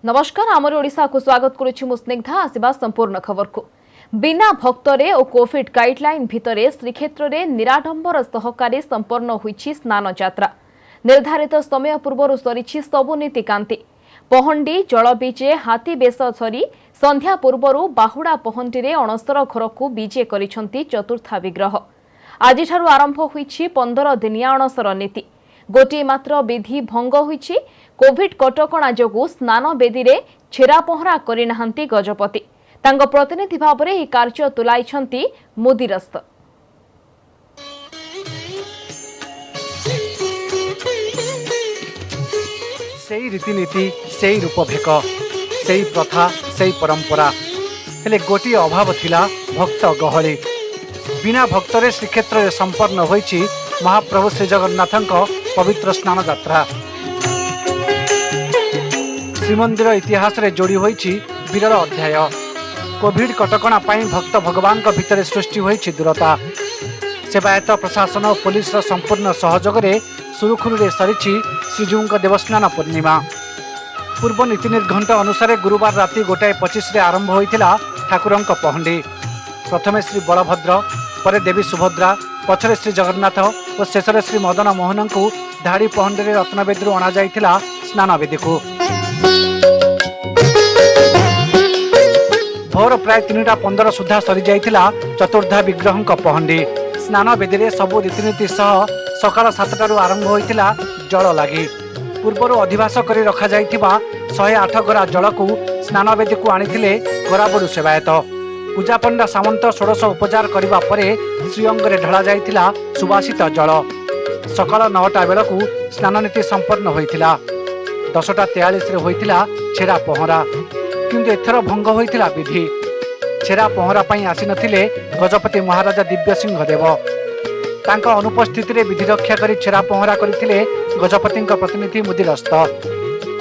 नमस्कार आमर ओडिशा को स्वागत करुछि मु स्निग्धा आसिबा संपूर्ण खबर को बिना भक्तरे और कोविड गाइडलाइन भितरे श्रीक्षेत्र रे निराडंबर सहकारी संपन्न होईछि स्नान यात्रा निर्धारित समय पूर्व सरीछि सबु नीतिकांति पहंडी जल बीचे हाथी बेस धरी संध्या पूर्व बाहुड़ा पहंडी रे अणसर घर को बीजे करिसंती चतुर्था विग्रह आज आरंभ होईछि 15 दिनिया अणसर नीति गोटे मात्र विधि भंग होईछि कोविड कटकणा जोगु स्नान बेदी रे छेरा पहरा करिनाहांती गजपति तांग प्रतिनिधि भाव में कार्य तुलाइछंती मुदिरस्त सेई रीतिनीति सेई रूपभेक सेई प्रथा सेई परंपरा हेले गोटी अभाव थिला भक्त गहली बिना भक्तरे श्रीक्षेत्र रे संपन्न होईछि महाप्रभु श्री जगन्नाथक पवित्र स्नान यात्रा श्रीमंदिर इतिहास रे जोड़ी होईछि विरल अध्याय कोविड कटकणा पाई भक्त भगवान भितर सृष्टि होईछि दूरता सेवायत प्रशासन और पुलिस संपूर्ण सहयोग रे सुरुखुरु सरीछि श्रीजीव देवस्नान पूर्णिमा पूर्व नीति निर्घंट अनुसार गुरुवार राति 1:25 आरंभ होइथिला ठाकुरंक पहंडी प्रथमे श्री बलभद्र परे देवी सुभद्रा पछरे श्री जगन्नाथ और शेषरे श्री मदन मोहन को धाड़ी पहंडी रे रत्नवेदी अणा जाइथिला स्नान वेदी को भोर प्राय 3:15 सुधा सरी जाइथिला चतुर्धा विग्रह पहंडी स्नान वेदी रे सबु रीतिनीति सह सकाळ 7टारू आरंभ होइथिला जल लागी पूर्वर अधिवास करी रखा जाइथिबा 108 गरा जल को स्नान वेदी को आनिथिले गराबडू सेवायत पूजा पंडा सामंत 16 उपचार करिबा परे श्रीअंगरे ढला जाइथिला सुवासित जल सकाळ 9टा बेलकू स्नान नीति संपन्न होइथिला 10:43 रे होइथिला छेरा पहरा किंतु एथर भंग होइथिला विधि छेरा पहरा पाई आसी नथिले गजपति महाराजा दिव्य सिंह देव तांका अनुपस्थिति रे विधि रक्षा करी छेरा पहरा करथिले गजपति प्रतिनिधि मुदिरस्त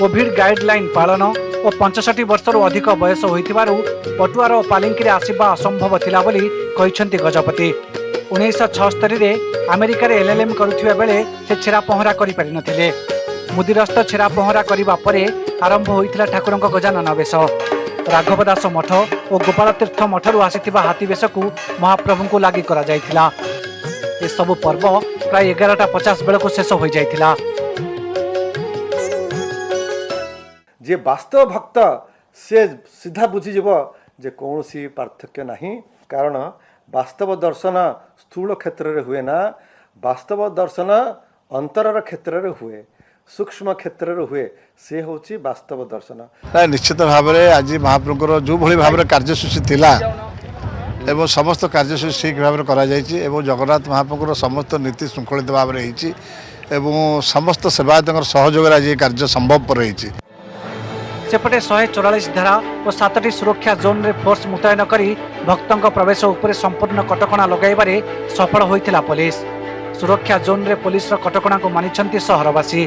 कोविड गाइडलाइन पालन और 65 वर्षरू अधिक बयस होइथिबारु पटुआर और पालिंकी रे आसीबा असंभव थिला बोली कहिसंती गजपति 1976 रे अमेरिका रे एलएलएम करुथिबा बेले से छेरा पहरा करि पारि नथिले मुदिरस्त छेरा पहरा करिबा परे आरंभ होइथिला ठाकुरंक गजानन बेश राघवदास मठ और गोपाल तीर्थ मठरू आसीथिबा हाथी बेश को महाप्रभु को लागि करा जाइथिला ए सब पर्व प्राय 11:50 बेलको शेष हो जाइथिला जे वास्तव भक्त से सीधा बुझीजिव जे कौनसी पार्थक्य नहीं कारण वास्तव दर्शन स्थूल क्षेत्र रे हुए ना वास्तव दर्शन अंतरर क्षेत्र रे हुए सूक्ष्म क्षेत्र रे हुए से होची वास्तव दर्शन निश्चित भाव में आज महाप्रभुर जो भली भाव कार्यसूची थिला एवं समस्त कार्यसूची ठीक भाव में जगन्नाथ महाप्रभुर समस्त नीति श्रृंखलित भाव में समस्त सेवायत सहयोग आज कार्य संभवपर होती सेपटे 144 धारा और 7टी सुरक्षा जोन रे फोर्स मुतयन करी भक्तों प्रवेश उपरे संपूर्ण कटकणा लगाइबारे सफल होइथिला पुलिस सुरक्षा जोन रे पुलिस कटकणा को मानिछंती सहरवासी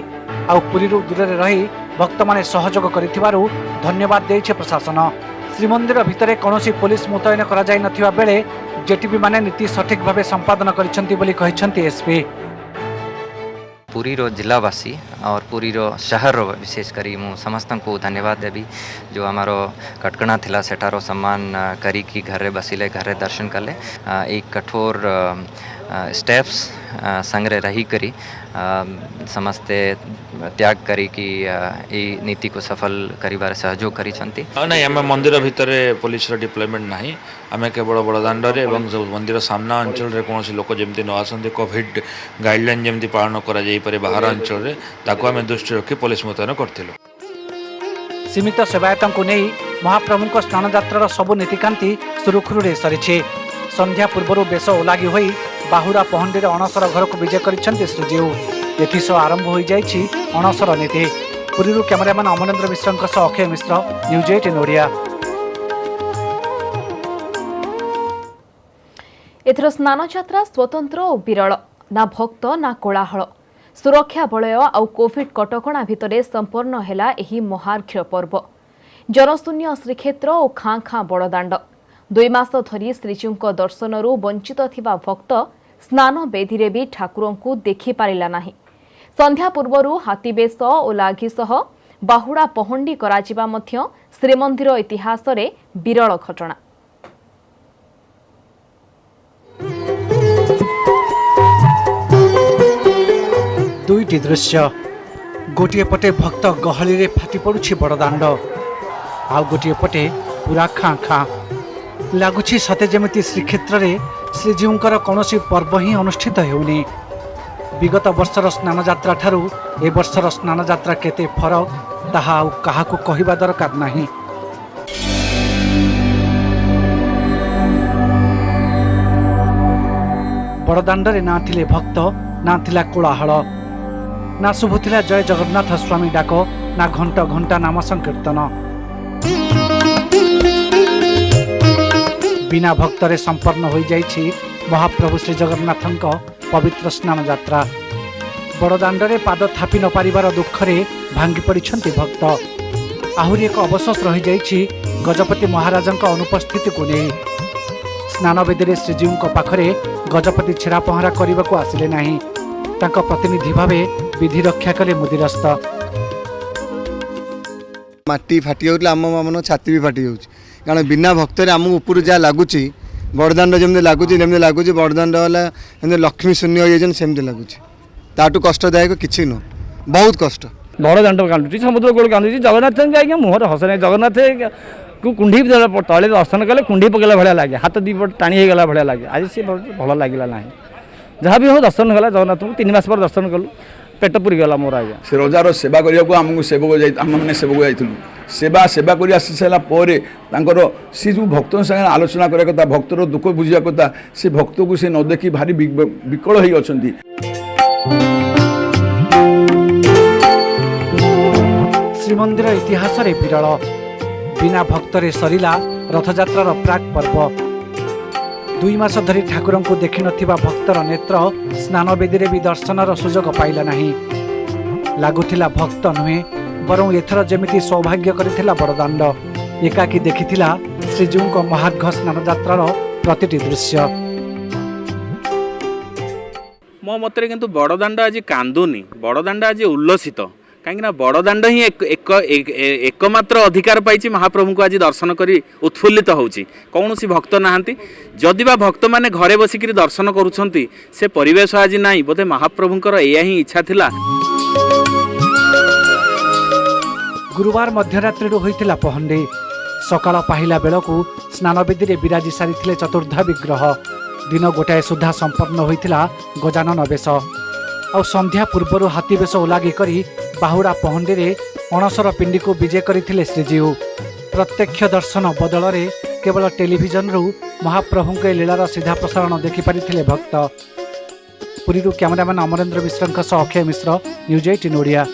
आ पुरीरू दूर रे रही भक्त माने सहयोग करिथिबारु धन्यवाद देइछे प्रशासन श्रीमंदिर भितरे कोनोसी पुलिस मुतयन करा जाय नथिबा बेले जेटीबी माने नीति सठिक भावे संपादन करिछंती बोली कहिछंती एसपी पुरी रो जिलावासी और पुरी रो शहर रो विशेष करी मु समस्त को धन्यवाद देवी जो हमारो कटकणा थिला सेठारो सम्मान करी की घरे बसिले घरे दर्शन कले एक कठोर स्टेप्स संग्रह रही करी समस्ते त्याग करी कि ए नीति को सफल करिबार सहयोग करी छंती नहीं आम मंदिर भितर पुलिस डिप्लॉयमेंट नहीं आम केवल बड़दाण्ड एवं जो मंदिर सामना अंचल रे कौन लोक जमी न आसते कोविड गाइडलाइन जमी पालन करा जाई पारे बाहर अंचल रे ताको आम दृष्टि रखी पुलिस मुतयन करथिलु सीमित सेवायतों को नहीं महाप्रभु स्नान यात्रार सबु नीतिकांति सुरुखुरु सरीछि संध्या पूर्व बेश ओलागी होई बाहुरा पहंडी अणसर घर को विजय करिसेंती श्रीजीव एथिसह आरंभ हो जाइछि अणसर नीति पुरीरू कैमरामैन अमरेंद्र मिश्र अक्षय मिश्र न्यूज 18 ओडिया एथर स्नान यात्रा स्वतंत्र और विरल ना भक्त ना कोलाहल सुरक्षा बलय आउ कोविड कटकणा भितरे संपन्न हेला एही महार्घ्य पर्व जनशून्य श्रीक्षेत्र और खाँ खाँ बड़दाण्ड 2 मास धरी श्रीजीव दर्शनरू वंचित थिबा भक्त स्नान बेदी भी ठाकुर को देखि पारिला नाही संध्या पूर्व हाथी बेश और लाघी सह बाहुड़ा पहंडी कराजिबा मध्य श्रीमंदिर इतिहास रे विरल घटना। दुईटी दृश्य गोटे पटे भक्त गहली रे फाटी पड़ुछि बड़दाण्ड आउ गोटे पटे पूरा खाँ खाँ लगुछि सते जेमिति श्रीक्षेत्र रे श्रीजीउंकर कौनसी पर्व ही अनुष्ठित हेउनी। विगत वर्षर स्नान यात्रा ठारू ए वर्षर स्नान यात्रा केते फरक ताहा आउ काहाकू कहिबा दरकार नाही। बड़दाण्डरे ना थिले भक्त ना थिला कोलाहल ना शुभुथिला जय जगन्नाथ स्वामी डाक ना घंट घंटा नाम संकीर्तन। बिना भक्तरे संपन्न हो जाइछि महाप्रभु श्री जगन्नाथंक पवित्र स्नान यात्रा। बड़दाण्डरे पाद थापी न पारिबार दुखरे भांगी पड़िछन्ति भक्त। आहुरी एक अवशोष रही जाइछि गजपति महाराजंक अनुपस्थिति को नहीं। स्नान बेदीरे श्रीजीउंक पाखरे गजपति छेड़ा पहरा करने आसिले नाही। तांको प्रतिनिधि भावे विधि रक्षा कले मुदिरस्त। माटी फाटी जाऊला आम मन छाती भी फाटी जाऊँ कारण बिना भक्त आम ऊपर जहाँ लगुच बड़दाण्ड जमी लगुच बड़दाण्ड वाला लक्ष्मी शून्य हो जाती लगुच ताठू कष्टदायक किसी नुह बहुत कष्ट। बड़दाण्ड कांदुची समुद्र कूल कांदुची जगन्नाथ जाइए मुहर हस ना जगन्नाथ को कुंडी तले दर्शन कले कुंडी पकड़ा भाया लगे हाथ दीपट टाणी होगा भाया लगे आज सी भल लगे ना जहाँ भी हो दर्शन कला जगन्नाथ को 3 मास पर दर्शन कलु पेट पुरी गला मोर आज्ञा से रजार सेवा करने आमको सेवक आम सेवक जाइलु सेवा सेवा कर आसी सारापर सी जो भक्त संगे आलोचना करने कथा भक्तर दुख बुझा कथा से भक्त को से न देखी भारी विकल हो अच्छा। श्रीमंदिर इतिहास रे विरल बिना भक्तरे सरिला रथयात्रार प्राक पर्व। 2 मास धरी ठाकुर को देखि नथिबा भक्तर नेत्र स्नान बेदी भी दर्शनर सुजोग पाइला नाही। लागुथिला भक्त नुहे बरं एथर जेमिति सौभाग्य करिथिला बड़दाण्ड एकाकी देखिथिला श्रीजीउंक महार्घ स्नान यात्रार प्रतिटी दृश्य। मो मतरे किंतु बड़दाण्ड आज कांदुनी बड़दाण्ड आज उल्लसित कहीं बड़दाण्ड ही एकमात्र अधिकार पाई महाप्रभु को आज दर्शन करी उत्फुल्लित होउची। कौन सी भक्त नहांती जदिबा भक्त माने घरे बसिक दर्शन करुछंती से परिवेश आज नहीं बोधे महाप्रभुंकर एया ही इच्छा थिला। गुरुवार मध्यरात्रि होइतिला पहंडी सकाळ पाहिला बेलकू स्नान बेदी विराजी सारी चतुर्धा विग्रह। दिन गोटाए सुधा संपन्न होइतिला गजानन बेश आ संध्या पूर्वर हाथी बेश उलागी करी बाहुड़ा पहंडी रे अणसर पिंडी को विजय करथिले श्रीजीउ। प्रत्यक्ष दर्शन बदल रे केवल टेलीविजन रु महाप्रभु के लीलार सीधा प्रसारण देखि पारिथिले भक्त। पुरी कैमरामैन अमरेंद्र मिश्र सह अक्षय मिश्र न्यूज 18 ओडिया।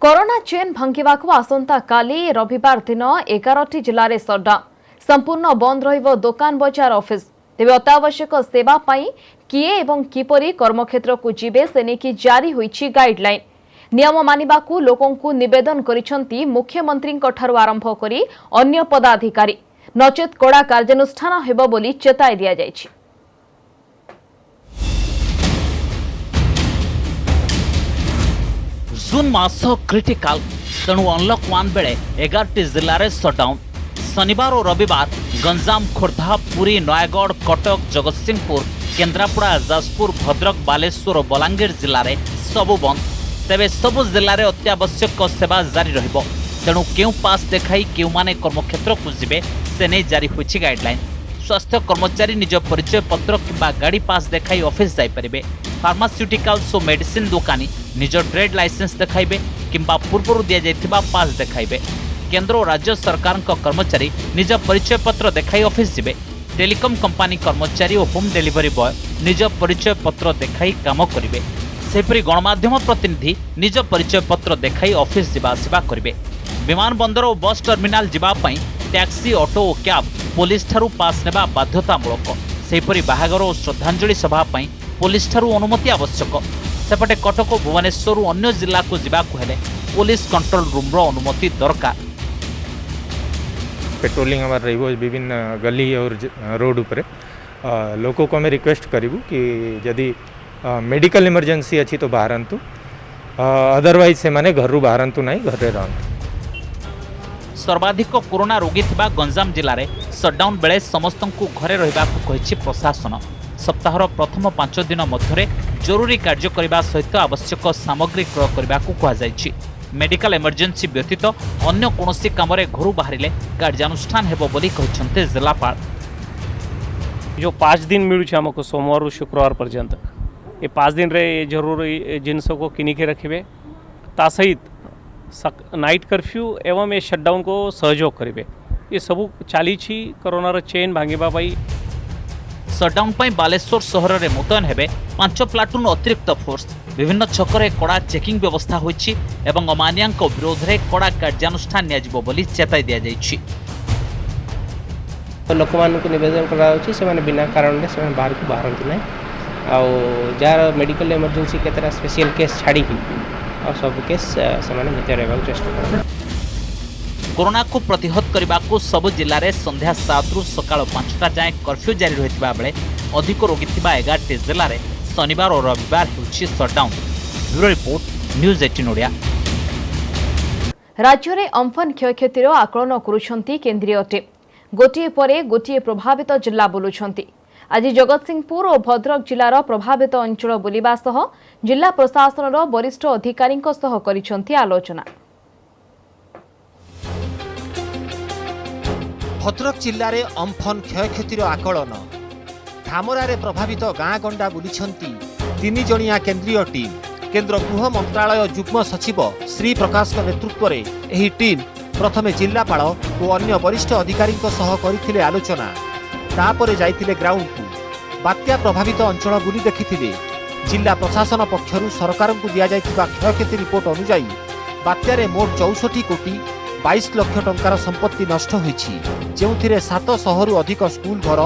कोरोना चेन भांगिबाकू आसंता काली रविवार दिन 11टी जिले सटडाउन संपूर्ण बंद रहिबो दुकान बजार ऑफिस। तेबे अत्यावश्यक सेवा पाई किए एवं किपरि कर्मक्षेत्र को जीवे से नेकी जारी होईछि गाइडलाइन। नियम मानिबाकू लोकंकू निवेदन करिसंती मुख्यमंत्री ठारू आरंभ करी अन्य पदाधिकारी नचेत कड़ा कार्यानुष्ठान हेबो बोली चेताई दिया जायछि। जून मास क्रिटिकाल तेणु अनलक 1 बेले 11टी जिले सटडाउन। शनिवार और रविवार गंजाम खोर्धा पुरी नयागढ़ कटक जगतसिंहपुर केन्द्रापड़ा जाजपुर भद्रक बालेश्वर और बलांगीर जिले में सबु बंद। तेबे सबु जिले में अत्यावश्यक सेवा जारी रहिबो। तेणु केउ पास देखाई केउ माने कर्मक्षेत्र को जीवे से नहीं जारी होइछि गाइडलाइन। स्वास्थ्य कर्मचारी निज परिचय पत्र किंबा गाड़ी पास देखाई ऑफिस जाई परिबे। फार्मास्यूटिकल्स और मेडिसिन दुकानी निज ट्रेड लाइसेंस देखाइबे किंबा पूर्व दिया जाइथिबा पास देखाइबे। केंद्र और राज्य सरकार कर्मचारी निज परिचय पत्र देखाई ऑफिस जीवे। टेलीकॉम कंपनी कर्मचारी और होम डिलीवरी बॉय निज परिचय पत्र देखाई काम करेंगे। सेपरी गणमाध्यम प्रतिनिधि निज परिचय पत्र देखाई ऑफिस जीवा आसिबा करेंगे। विमान बंदर और बस टर्मिनाल जीवाई टैक्सी ऑटो और कैब पुलिस ठारू पास नेबा बाध्यतामूलक। सेपरी बाहागर और श्रद्धांजलि सभा पुलिस ठारू अनुमति आवश्यक। सेपटे कटक और भुवनेश्वर अन्य जिला को जीवाकु हेले पुलिस कंट्रोल रूम रो अनुमति दरकार। पेट्रोलिंग हमारे रही विभिन्न गली और रोड उपरे लोगों को हमें रिक्वेस्ट करूँ कि यदि मेडिकल इमरजेंसी अच्छी तो बाहरंतु अदरवाइज से माने घर बाहरंतु नहीं घरे रहंतु। सर्वाधिक कोरोना रोगी थिबा गंजाम जिले में सटडाउन बेले समस्तंकु घरे रहिबाकु कहिछि प्रशासन। सप्ताहर प्रथम 5 दिन मध्य जरूरी कार्य करने सहित आवश्यक सामग्री क्रय करने कहुଯାଇଛି। मेडिकल इमरजेंसी व्यतीत अन्य कौनसी काम घर बाहरिले कार्यानुष्ठान हेबो बोली कहिसंते जिलापाल। जो 5 दिन मिलूँ आमको सोमवार रु शुक्रवार पर्यंत ये 5 दिन रे जरूरी जिनस को किनिके रखिए ता सहित नाइट कर्फ्यू एवं ये शटडाउन को सहयोग करेंगे। ये सब चली कोरोनार चेन भांगा पाई। सटडाउन पर बालेश्वर सहर में मुतयन हेबे 5 प्लाटून अतिरिक्त फोर्स। विभिन्न छकरे कड़ा चेकिंग व्यवस्था होइछि एवं अमानिया विरोध में कड़ा कार्यानुष्ठान नियाजिबो बोली चेताई दिया जाइछि। लोक मानक निवेदन कराउछि से बिना कारण से बाहर को बाहरती ना जार मेडिकल इमरजेंसी केतरा स्पेशल केस छाड़ी और सब केस से भीतर रहबाक चेष्टा कर। कोरोना को प्रतिहत करने को सबु जिले में संध्या 7 रु सकाळ 5टा जाए कर्फ्यू जारी रहितबा बेले अधिक रोगी थिबा 11टी जिले में शनिवार और रविवार होछि shutdown. Bureau report news 18 Odia. राज्य में अम्फन क्षयक्षतिर आकलन करुछंती केंद्रीय टीम। गोटिए परे गोटिए प्रभावित जिला बुलुछंती। आज जगतसिंहपुर और भद्रक जिलार प्रभावित अंचल बुलिबा सह जिला प्रशासन वरिष्ठ अधिकारी करिछंती आलोचना। भद्रक जिले में अम्फन क्षयक्षतिर आकलन। धामरारे प्रभावित गाँ गंडा बुलिछंती 3 जणिया केंद्रीय टीम। केंद्र गृह मंत्रालय युग्म सचिव श्री प्रकाश नेतृत्व में यह टीम प्रथमे जिलापाल और अन्य वरिष्ठ अधिकारी करथिले आलोचना। तापर जाइथिले ग्राउंड को बात्या प्रभावित अंचल बुली देखिथिले। जिला प्रशासन पक्षरु सरकार को दिया जाइथिबा क्षयक्षति रिपोर्ट अनुसार बात्यारे मोट 64 कोटी 22 लाख टंकार संपत्ति नष्ट होइछि, जेउथिरे 700 रु अधिक स्कूल घर,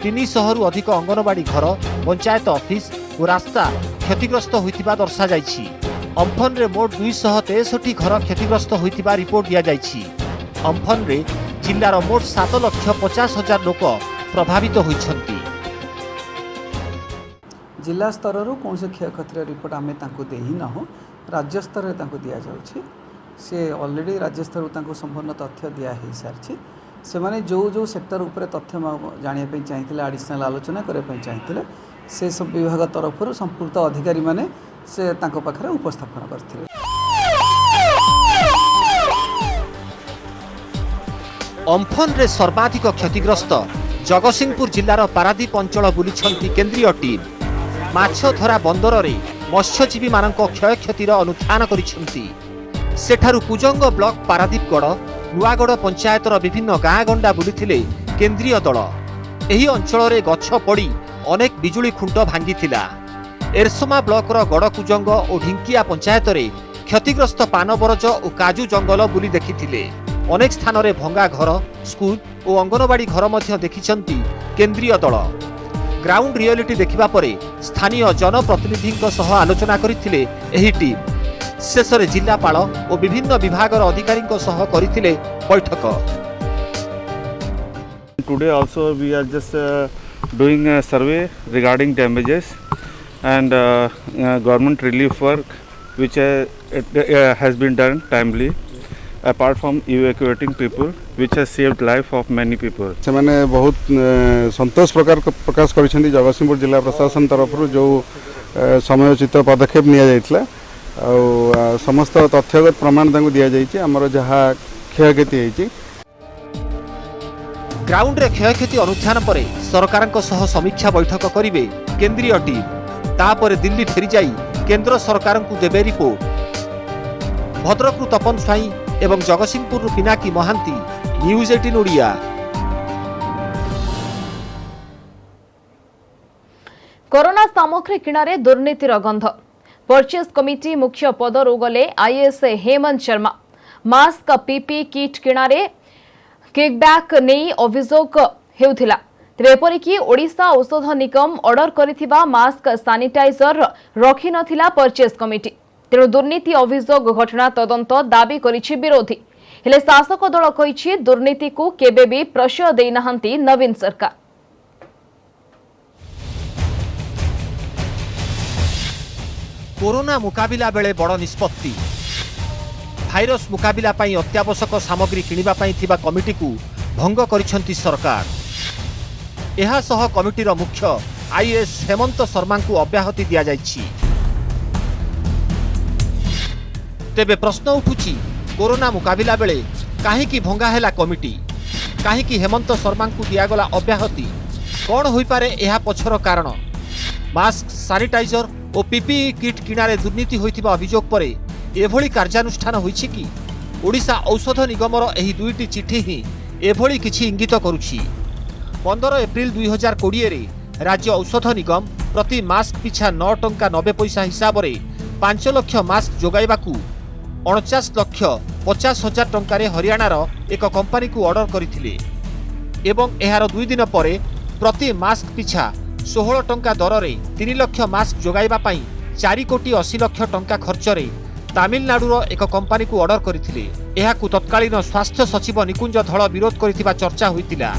300 रु अधिक अंगनवाड़ी घर, पंचायत ऑफिस और रास्ता क्षतिग्रस्त होइथिबा दर्शा जाइछि। अम्फन रे मोट 263 घर क्षतिग्रस्त होइथिबा रिपोर्ट दिया जाइछि। अम्फन रे जिल्लार मोट 7,50,000 लोक प्रभावित होइछन्ति। जिला स्तर कौन से क्षयक्षतिर रिपोर्ट आम दे ही ना हो राज्य स्तर में दि जाऊँगी। से ऑलरेडी राज्य स्तर संपूर्ण तथ्य दिया ही सारी से माने जो जो सेक्टर उपरे तथ्य जानापी चाहिए आडिशनल आलोचना करने चाहिए से सब विभाग तरफ संपूर्ण अधिकारी माने से पाखे उपस्थापन करथिले। अम्फन रे सर्वाधिक क्षतिग्रस्त जगतसिंहपुर जिलार पारादीप अंचल बुलिछंती केंद्रीय टीम। माछधरा बंदर रे मत्स्यजीवी मानक क्षयक्षतिर अनुध्यान करिछंती। सेठारु कुजंग ब्लॉक पारादीपगढ़ नुआगढ़ पंचायतर विभिन्न गाँ गंडा बुलिथिले केंद्रीय दल। एही अंचल रे गछ पड़ी अनेक बिजुली खुंट भांगिथिला। एरसमा ब्लॉकर गड़कुजंग और ढिंकिया पंचायत रे क्षतिग्रस्त पान बरज और काजू जंगल बुली देखिथिले। अनेक स्थान रे भंगा घर, स्कूल और अंगनवाड़ी घर मध्य देखिछंती केंद्रीय दल। ग्राउंड रियलिटी देखिबा परे स्थानीय जनप्रतिनिधिंक सह आलोचना करिथिले एही टीम। शेष रे जिलापाल और विभिन्न विभागर अधिकारींक सह करिथिले बैठक। Today also we are just doing a survey regarding damages and government relief work which has been done timely apart from evacuating people which has saved life of many people. से माने बहुत संतोष प्रकाश करिसेंती जगतसिंहपुर जिला प्रशासन तरफ जो समयोचित पदक्षेप निया जाइतला और समस्त तथ्यगत प्रमाण तांको दिया जाइछि। हमर जहा क्षयक्षति होइछि ग्राउंड रे क्षयक्षति अनुध्यान पर सरकारक सह समीक्षा बैठक करिवे केंद्रीय टीम। तापर दिल्ली फेरी जाई केंद्र सरकार को देबे रिपोर्ट। भद्रक रु तपन स्वाई एवं जगतसिंहपुर रु पिनाकी महांती, न्यूज 18 ओडिया। कोरोना सामग्री किणारे दुर्नीतिर गंध। परचेज कमिटी मुख्य पदरु गले IAS Hemant Sharma. Mask PP kit किणारे किकबैक नहीं अभियोग हेउथिला। तेबे एपरिकी ओडिशा औषध निगम ऑर्डर करिथिबा मास्क सैनिटाइजर रखि नथिला परचेज कमिटी। तेणु दुर्नीति अभियोग घटना तदंत दाबी करिछि विरोधी। हेले शासक दल कहिछि दुर्नीति को केबे भी प्रश्रय देई नाहंती नवीन सरकार। कोरोना मुकाबिला बेले बड़ निष्पत्ति भाइरस मुकाबिला पई अत्यावश्यक सामग्री किनिबा पई थिबा कमिटी को भंग करिसेंती सरकार। एहा सह कमिटीर मुख्य आईएएस हेमंत शर्मा को अब्याहति दिया जाइछि। तेबे प्रश्न उठुछि कोरोना मुकाबिला बेले काहेकि भंगा हैला कमिटी, काहेकि हेमंत शर्मा को दियागला अब्याहति, कौन होई पारे एहा पछर कारण? मास्क, सानिटाइजर और पीपीई किट किणारे दुर्नीति होइथिबा अभियोग परे एभली कार्यानुष्ठान होइछि कि? ओडिशा औषध निगमर एही दुईटी चिठी ही एभली किछि इंगित करुछि। 15 एप्रिल 2020 रे राज्य औषध निगम प्रति मास्क पिछा 9 टंका 90 पैसा हिसाब रे 5 लाख मास्क जोगाइबाकू 49 लाख 50 हजार टंका रे हरियाणार एक कंपनी को ऑर्डर करथिले एवं एहार 2 दिन परे प्रति मास्क पिछा 16 टंका दर रे 3 लाख मास्क जोगाइबा पई 4 कोटी 80 लाख टंका खर्च रे तमिलनाडुर एक कंपनी को ऑर्डर करथिले। एहाकू तत्कालीन स्वास्थ्य सचिव निकुंज धळ विरोध करथिबा चर्चा होइतिला।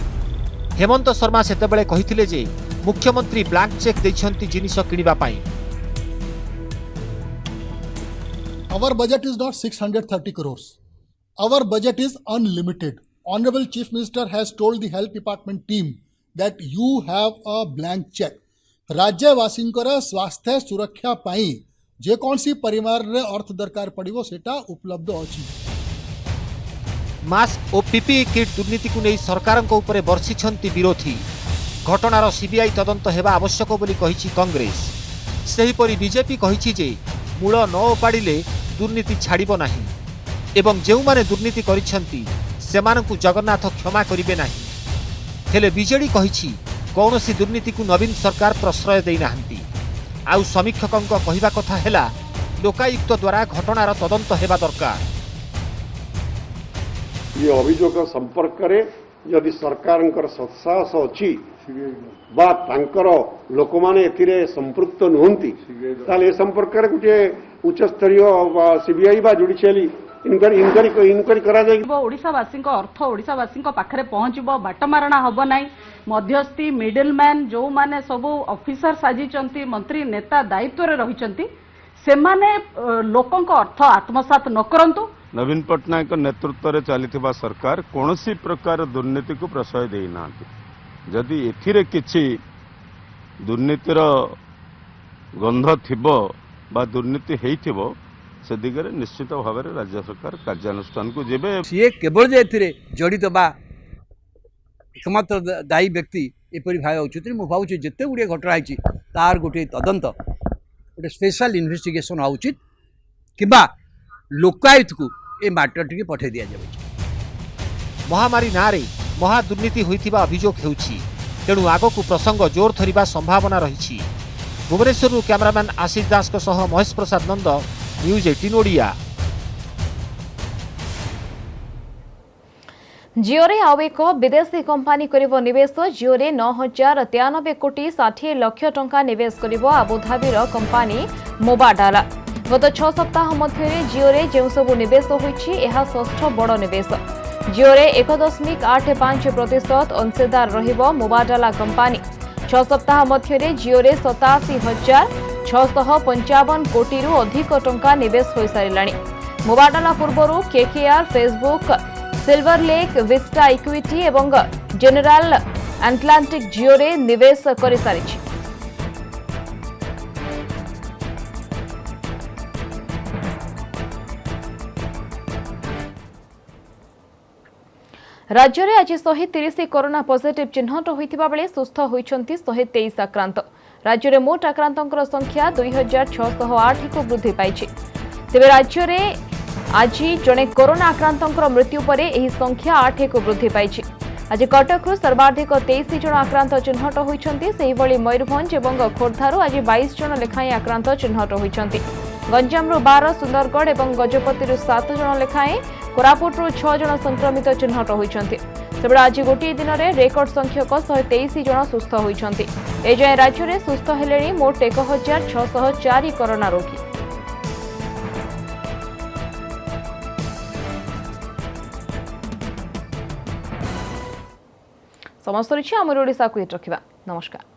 हेमंत शर्मा सेतेबेले कहिथिले जे मुख्यमंत्री ब्लैंक चेक दैछंती जिनिस किनिबा पई। Our budget is not 630 crores. Our budget is unlimited. Honorable Chief Minister has told the Health Department team that you have a blank check. राज्यवासींकर स्वास्थ्य सुरक्षा पाई जे कौन सी परिवार रे अर्थ दरकार पड़िबो सेटा उपलब्ध अछि। मास्क और पीपीई किट दुर्नीति को नहीं सरकार ऊपर बर्षिछंती विरोधी। घटनार सीबीआई तदंत हेबा आवश्यक बोली कहिछि कांग्रेस। सेहिपरि बीजेपी कहिछि जे मूल न उपाड़िले दुर्नीति छाड़िबो नाही एवं जेउमाने दुर्नीति करिछंती सेमानकु जगन्नाथ क्षमा करिबे नाही। हेले बीजेडी कहिछि कौनसी दुर्नीति को नवीन सरकार प्रश्रय देई नाहंती। आउ समीक्षकंक कहिबा कथा हेला लोकायुक्त द्वारा घटनार तदंत हेबा दरकार। ये अभियोग संपर्क रे यदि सरकारंकर सत्साहस अछि बा तांकर लोक माने एथिरे संपृक्त नुहंती ताले संपर्क रे गुटे उच्च स्तरीय सीबीआई बा जुडिशियली इनक्वारी करा जाय। ओडिशावासी अर्थ ओडिशावासी पाखरे पहुंचबो, बाटमारणा हबो नाही, मध्यस्थी मिडलमैन जो माने सब ऑफिसर साजिचंती मंत्री नेता दायित्व रे रहिचंती सेमाने लोकंक अर्थ आत्मसात न करंतु। नवीन पट्टनायक नेतृत्व रे चलिथिबा सरकार कोनोसी प्रकार दुर्नीति को प्रश्रय देई नांती। जदि एथिरे किछि दुर्नीतिर गंध थिबो बा दुर्नीति हेइथिबो से दिगरे निश्चित भाव में राज्य सरकार कार्यानुष्ठान को जेबे। सीए केवल जे एथिरे जड़ित बा एकमात्र दायी व्यक्ति एपरी भाव उचित मु भावुची जिते गुड़िए घटना होती तार गोटे तदंत गोटे स्पेशल इन्वेस्टिगेशन उचित किंबा लोकायुक्त को ए मैटर टी पठे दि जाए। महामारी नारे महादुर्नीति होइथिबा अभियोग हेउछि, तेणु आगकू प्रसंग जोर धरिबा संभावना रहिछि। भुवनेश्वर कैमरामैन आशीष दास सह महेश प्रसाद नंद, न्यूज 18 ओडिया। जिओरे आउ एक विदेशी कंपानी करिबो निवेश। जिओरे 9,093 कोटी 60 लाख टंका निवेश करिबो आबुधाबीर कंपानी मोबाडाला। गत 6 सप्ताह मध्य जिओरे जेउ सब निवेश होइछि एहा षष्ठ बड़ निवेश। जिओरे 1.85% अंशदार रहिबो मोबाडाला कंपानी। 6 सप्ताह मध्य जिओरे 87,655 कोटी रु अधिक टंका निवेश होई सारिलाणी। मोबाडाला पूर्वरु KKR, Facebook, Silver Lake, Vista Equity एवं जेनेराल अटलांटिक जिओरे निवेश करि सारिछि। राज्य में आज 130 कोरोना पॉजिटिव चिन्हट होइथिबा बेले सुस्थ होइछंती 123 आक्रांत। राज्य में मोट आक्रांतंकर संख्या 2608 को वृद्धि पाइछि। तेबे राज्य में आज जड़े कोरोना आक्रांतंकर मृत्यु पर यह संख्या 8 को वृद्धि पाइछि। आज कटकरू सर्वाधिक 23 जन आक्रांत चिन्हट होइछंती। सेहिभଳି मयूरभंज एवं खोर्धारू आज 22 जन लेखाएं आक्रांत चिन्हट होइछंती। गंजामरू 12, सुंदरगढ़ एवं गजपतिरू 7 जन लेखाएं, कोरापुटरू 6 जन संक्रमित चिन्हट होइछंती। सेबळे आज गोटे दिन में रेकर्ड संख्यक 123 जन सुस्थ होइछंती। एजाए राज्य में सुस्थ हेलेणी मोट 1,604 कोरोना रोगी। समस्त रही आमर ओडिशा को रखा। नमस्कार।